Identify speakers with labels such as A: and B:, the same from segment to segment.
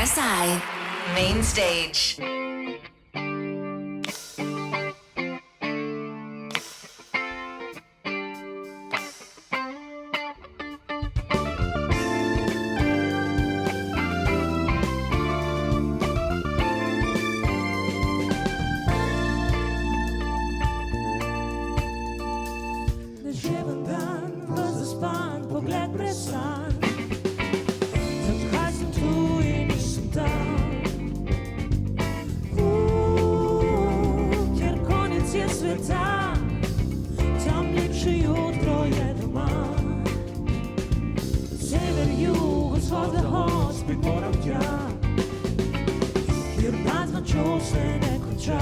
A: SI Main Stage.
B: Deževen dan, zaspan, pogled presan. Zakaj sem tu in nisem tam? Kjer konec je sveta, tam lepše jutro je doma. Sever, jug, vzhod, zahod, spet moram tja, kjer dan z nočjo se ne konča.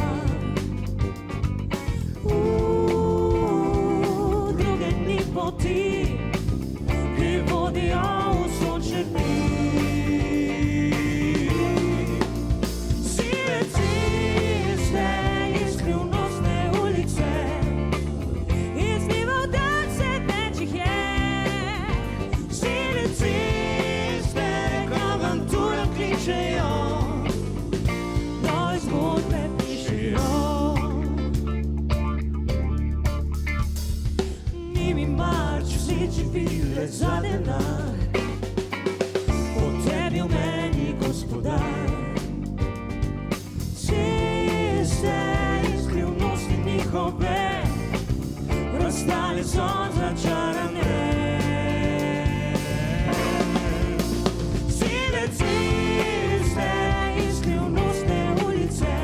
B: Poti, ki vodijo v sončne dni. Sive ceste in skrivnostne ulice, izzival dan se več jih je. Sive ceste k avanturam kličejo, nove zgodbe pišejo. Živile za denar, po tebi v meni, gospodar. Ceste in skrivnosti njihove, razstale so začarane. Sive ceste in skrivnostne ulice,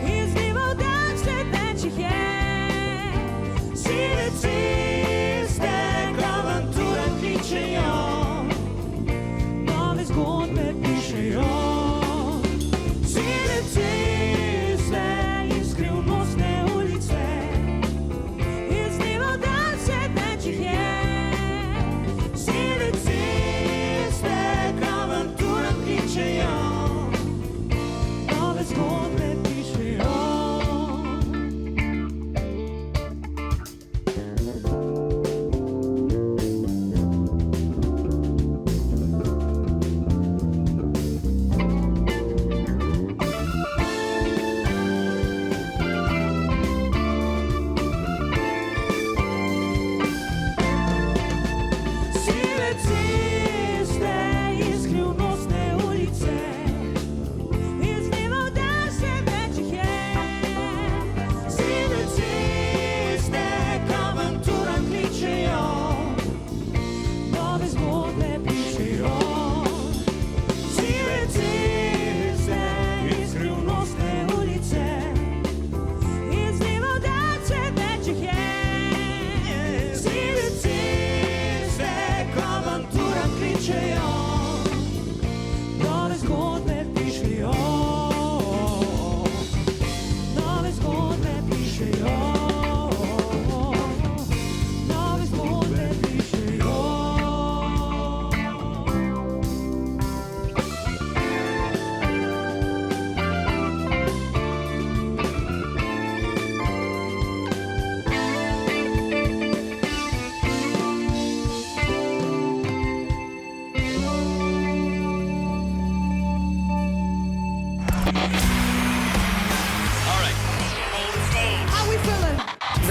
B: izzival dan sled več jih je. Sive ceste nove zgodbe pišejo. Sive ceste in skrivnostne ulice, izzival dan se več jih je. Sive ceste k avanturam kličejo, nove zgodbe pišejo.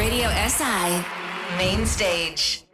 A: Radio SI Main Stage.